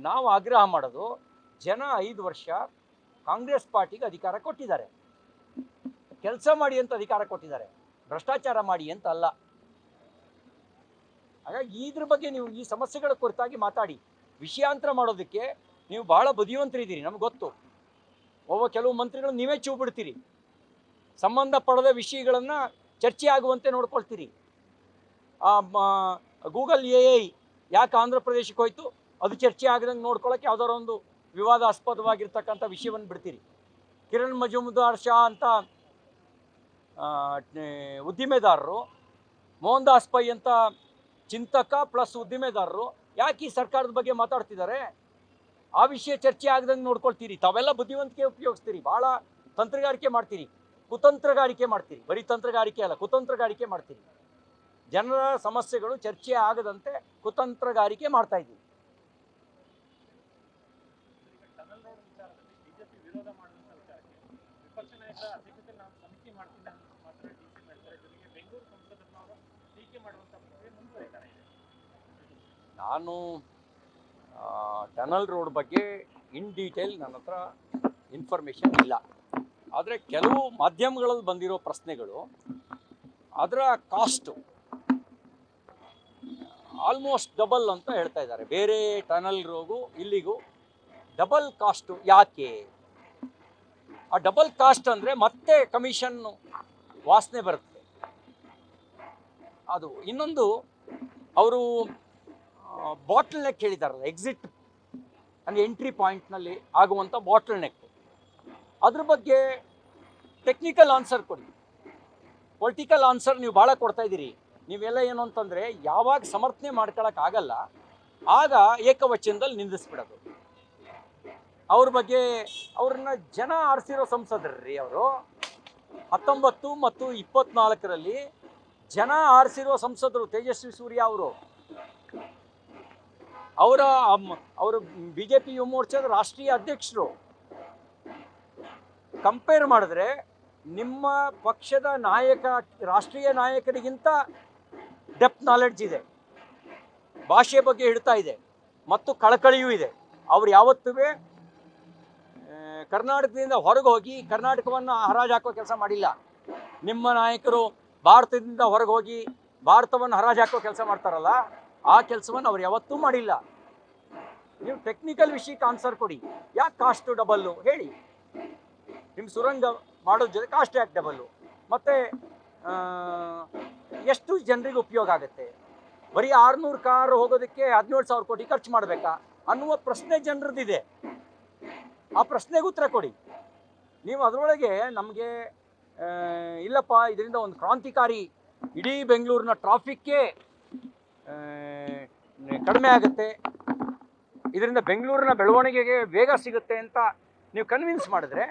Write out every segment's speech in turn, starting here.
ನಾವು ಆಗ್ರಹ ಮಾಡೋದು, ಜನ 5 ವರ್ಷ ಕಾಂಗ್ರೆಸ್ ಪಾರ್ಟಿಗೆ ಅಧಿಕಾರ ಕೊಟ್ಟಿದ್ದಾರೆ, ಕೆಲಸ ಮಾಡಿ ಅಂತ ಅಧಿಕಾರ ಕೊಟ್ಟಿದ್ದಾರೆ, ಭ್ರಷ್ಟಾಚಾರ ಮಾಡಿ ಅಂತ ಅಲ್ಲ. ಹಾಗಾಗಿ ಇದ್ರ ಬಗ್ಗೆ ನೀವು ಈ ಸಮಸ್ಯೆಗಳ ಕುರಿತಾಗಿ ಮಾತಾಡಿ. ವಿಷಯಾಂತರ ಮಾಡೋದಕ್ಕೆ ನೀವು ಬಹಳ ಬುದ್ಧಿವಂತರಿದ್ದೀರಿ, ನಮ್ಗೆ ಗೊತ್ತು. ಕೆಲವು ಮಂತ್ರಿಗಳು ನೀವೇ ಚೂ ಬಿಡ್ತೀರಿ, ಸಂಬಂಧಪಡದ ವಿಷಯಗಳನ್ನು ಚರ್ಚೆ ಆಗುವಂತೆ ನೋಡ್ಕೊಳ್ತೀರಿ. ಗೂಗಲ್ AI ಯಾಕೆ ಆಂಧ್ರ ಪ್ರದೇಶಕ್ಕೆ ಹೋಯ್ತು, ಅದು ಚರ್ಚೆ ಆಗದಂಗೆ ನೋಡ್ಕೊಳ್ಳೋಕೆ ಯಾವುದಾದ್ರು ಒಂದು ವಿವಾದಾಸ್ಪದವಾಗಿರ್ತಕ್ಕಂಥ ವಿಷಯವನ್ನು ಬಿಡ್ತೀರಿ. ಕಿರಣ್ ಮಜುಮ್ದಾರ್ ಶಾ ಅಂತ ಉದ್ದಿಮೆದಾರರು, ಮೋಹನ್ ದಾಸ್ ಪೈ ಅಂತ ಚಿಂತಕ ಪ್ಲಸ್ ಉದ್ದಿಮೆದಾರರು ಯಾಕೆ ಈ ಸರ್ಕಾರದ ಬಗ್ಗೆ ಮಾತಾಡ್ತಿದ್ದಾರೆ, ಆ ವಿಷಯ ಚರ್ಚೆ ಆಗದಂಗೆ ನೋಡ್ಕೊಳ್ತೀರಿ. ತಾವೆಲ್ಲ ಬುದ್ಧಿವಂತಿಕೆ ಉಪಯೋಗಿಸ್ತೀರಿ, ಭಾಳ ತಂತ್ರಗಾರಿಕೆ ಮಾಡ್ತೀರಿ, ಕುತಂತ್ರಗಾರಿಕೆ ಮಾಡ್ತೀರಿ. ಬರೀ ತಂತ್ರಗಾರಿಕೆ ಅಲ್ಲ, ಕುತಂತ್ರಗಾರಿಕೆ ಮಾಡ್ತೀರಿ. ಜನರ ಸಮಸ್ಯೆಗಳು ಚರ್ಚೆ ಆಗದಂತೆ ಕುತಂತ್ರಗಾರಿಕೆ ಮಾಡ್ತಾ ಇದ್ದೀವಿ. ನಾನು ಟನಲ್ ರೋಡ್ ಬಗ್ಗೆ ಇನ್ ಡೀಟೇಲ್ ನನ್ನ ಹತ್ರ ಇನ್ಫಾರ್ಮೇಷನ್ ಇಲ್ಲ. ಆದರೆ ಕೆಲವು ಮಾಧ್ಯಮಗಳಲ್ಲಿ ಬಂದಿರೋ ಪ್ರಶ್ನೆಗಳು, ಅದರ ಕಾಸ್ಟು ಆಲ್ಮೋಸ್ಟ್ ಡಬಲ್ ಅಂತ ಹೇಳ್ತಾ ಇದ್ದಾರೆ. ಬೇರೆ ಟನಲ್ ರೋಗು ಇಲ್ಲಿಗೂ ಡಬಲ್ ಕಾಸ್ಟು ಯಾಕೆ? ಆ ಡಬಲ್ ಕಾಸ್ಟ್ ಅಂದರೆ ಮತ್ತೆ ಕಮಿಷನ್ ವಾಸನೆ ಬರುತ್ತೆ. ಅದು ಇನ್ನೊಂದು, ಅವರು ಬಾಟಲ್ ನೆಕ್ ಹೇಳಿದಾರಲ್ಲ, ಎಕ್ಸಿಟ್ ಅಂದರೆ ಎಂಟ್ರಿ ಪಾಯಿಂಟ್ನಲ್ಲಿ ಆಗುವಂಥ ಬಾಟಲ್ ನೆಕ್, ಅದ್ರ ಬಗ್ಗೆ ಟೆಕ್ನಿಕಲ್ ಆನ್ಸರ್ ಕೊಡಿ. ಪೊಲಿಟಿಕಲ್ ಆನ್ಸರ್ ನೀವು ಭಾಳ ಕೊಡ್ತಾ ಇದ್ದೀರಿ. ನೀವೆಲ್ಲ ಏನು ಅಂತಂದರೆ, ಯಾವಾಗ ಸಮರ್ಥನೆ ಮಾಡ್ಕೊಳಕ್ಕಾಗಲ್ಲ ಆಗ ಏಕವಚನದಲ್ಲಿ ನಿಂದಿಸ್ಬಿಡೋದು. ಅವ್ರ ಬಗ್ಗೆ, ಅವ್ರನ್ನ ಜನ ಆರಿಸಿರೋ ಸಂಸದರ್ರಿ ಅವರು. 19 ಮತ್ತು 24ರಲ್ಲಿ ಜನ ಆರಿಸಿರೋ ಸಂಸದರು ತೇಜಸ್ವಿ ಸೂರ್ಯ ಅವರು. ಅವರು BJP ಯುವ ಮೋರ್ಚಾದ ರಾಷ್ಟ್ರೀಯ ಅಧ್ಯಕ್ಷರು. ಕಂಪೇರ್ ಮಾಡಿದ್ರೆ ನಿಮ್ಮ ಪಕ್ಷದ ರಾಷ್ಟ್ರೀಯ ನಾಯಕರಿಗಿಂತ ಡೆಪ್ತ್ ನಾಲೆಡ್ಜ್ ಇದೆ, ಭಾಷೆ ಬಗ್ಗೆ ಹಿಡ್ತಾ ಇದೆ ಮತ್ತು ಕಳಕಳಿಯೂ ಇದೆ. ಅವ್ರು ಯಾವತ್ತೂ ಕರ್ನಾಟಕದಿಂದ ಹೊರಗೆ ಹೋಗಿ ಕರ್ನಾಟಕವನ್ನು ಹರಾಜು ಹಾಕೋ ಕೆಲಸ ಮಾಡಿಲ್ಲ. ನಿಮ್ಮ ನಾಯಕರು ಭಾರತದಿಂದ ಹೊರಗೆ ಹೋಗಿ ಭಾರತವನ್ನು ಹರಾಜು ಹಾಕೋ ಕೆಲಸ ಮಾಡ್ತಾರಲ್ಲ, ಆ ಕೆಲಸವನ್ನು ಅವ್ರು ಯಾವತ್ತೂ ಮಾಡಿಲ್ಲ. ನೀವು ಟೆಕ್ನಿಕಲ್ ವಿಷಯಕ್ಕೆ ಆನ್ಸರ್ ಕೊಡಿ. ಯಾಕೆ ಕಾಸ್ಟು ಡಬಲ್ಲು ಹೇಳಿ. ನಿಮ್ಮ ಸುರಂಗ ಮಾಡೋದ್ರ ಜೊತೆ ಕಾಸ್ಟ್ ಯಾಕೆ ಡಬಲ್ಲು? ಮತ್ತು ಎಷ್ಟು ಜನರಿಗೆ ಉಪಯೋಗ ಆಗುತ್ತೆ? ಬರೀ 600 ಕಾರ್ ಹೋಗೋದಕ್ಕೆ 17,000 ಕೋಟಿ ಖರ್ಚು ಮಾಡಬೇಕಾ ಅನ್ನುವ ಪ್ರಶ್ನೆ ಜನರದ್ದಿದೆ. ಆ ಪ್ರಶ್ನೆಗೆ ಉತ್ತರ ಕೊಡಿ. ನೀವು ಅದರೊಳಗೆ ನಮಗೆ ಇಲ್ಲಪ್ಪ ಇದರಿಂದ ಒಂದು ಕ್ರಾಂತಿಕಾರಿ, ಇಡೀ ಬೆಂಗಳೂರಿನ ಟ್ರಾಫಿಕ್ಕೇ ಕಡಿಮೆ ಆಗುತ್ತೆ, ಇದರಿಂದ ಬೆಂಗಳೂರಿನ ಬೆಳವಣಿಗೆಗೆ ವೇಗ ಸಿಗುತ್ತೆ ಅಂತ ನೀವು ಕನ್ವಿನ್ಸ್ ಮಾಡಿದ್ರೆ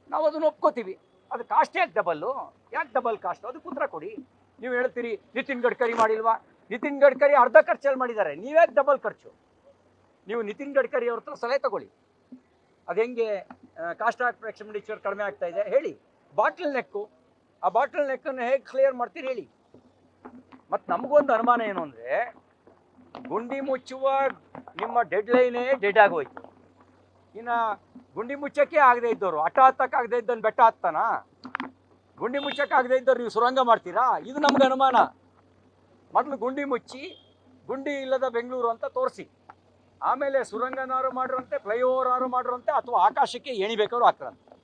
ನಾವು ಅದನ್ನು ಒಪ್ಕೋತೀವಿ. ಅದು ಕಾಸ್ಟ್ ಯಾಕೆ ಡಬಲ್ಲು? ಯಾಕೆ ಡಬಲ್ ಕಾಸ್ಟು? ಅದಕ್ಕೆ ಉತ್ತರ ಕೊಡಿ. ನೀವು ಹೇಳ್ತೀರಿ ನಿತಿನ್ ಗಡ್ಕರಿ ಮಾಡಿಲ್ವಾ? ನಿತಿನ್ ಗಡ್ಕರಿ ಅರ್ಧ ಖರ್ಚಲ್ಲಿ ಮಾಡಿದ್ದಾರೆ, ನೀವ್ಯಾಕೆ ಡಬಲ್ ಖರ್ಚು? ನೀವು ನಿತಿನ್ ಗಡ್ಕರಿ ಅವ್ರ ಹತ್ರ ಸಲಹೆ ತಗೊಳ್ಳಿ. ಅದು ಹೆಂಗೆ ಕಾಸ್ಟ್ ಆಫ್ ಎಕ್ಸ್ಪೆಂಡಿಚರ್ ಕಡಿಮೆ ಆಗ್ತಾ ಇದೆ ಹೇಳಿ. ಬಾಟಲ್ ನೆಕ್ಕು, ಆ ಬಾಟಲ್ ನೆಕ್ಕನ್ನು ಹೇಗೆ ಕ್ಲಿಯರ್ ಮಾಡ್ತೀರಿ ಹೇಳಿ. ಮತ್ತು ನಮಗೊಂದು ಅನುಮಾನ ಏನು ಅಂದರೆ, ಗುಂಡಿ ಮುಚ್ಚುವ ನಿಮ್ಮ ಡೆಡ್ಲೈನೇ ಡೆಡ್ ಆಗೋಯ್ತು. ಇನ್ನು ಗುಂಡಿ ಮುಚ್ಚಕ್ಕೆ ಆಗದೆ ಇದ್ದವರು ಹಠ ಹತ್ತಕ್ಕಾಗದೇ ಇದ್ದನ್ನು ಬೆಟ್ಟ ಹತ್ತಾನ? ಗುಂಡಿ ಮುಚ್ಚಕ್ಕಾಗದೇ ಇದ್ದವ್ರು ನೀವು ಸುರಂಗ ಮಾಡ್ತೀರಾ? ಇದು ನಮ್ಗೆ ಅನುಮಾನ. ಮೊದಲು ಗುಂಡಿ ಮುಚ್ಚಿ ಗುಂಡಿ ಇಲ್ಲದ ಬೆಂಗಳೂರು ಅಂತ ತೋರಿಸಿ, ಆಮೇಲೆ ಸುರಂಗನಾರು ಮಾಡಿರಂತೆ, ಫ್ಲೈಓವರ್ ಆರು ಮಾಡಿರಂತೆ, ಅಥವಾ ಆಕಾಶಕ್ಕೆ ಏಣಿಬೇಕಾದ್ರು ಹಾಕ್ರಂತೆ.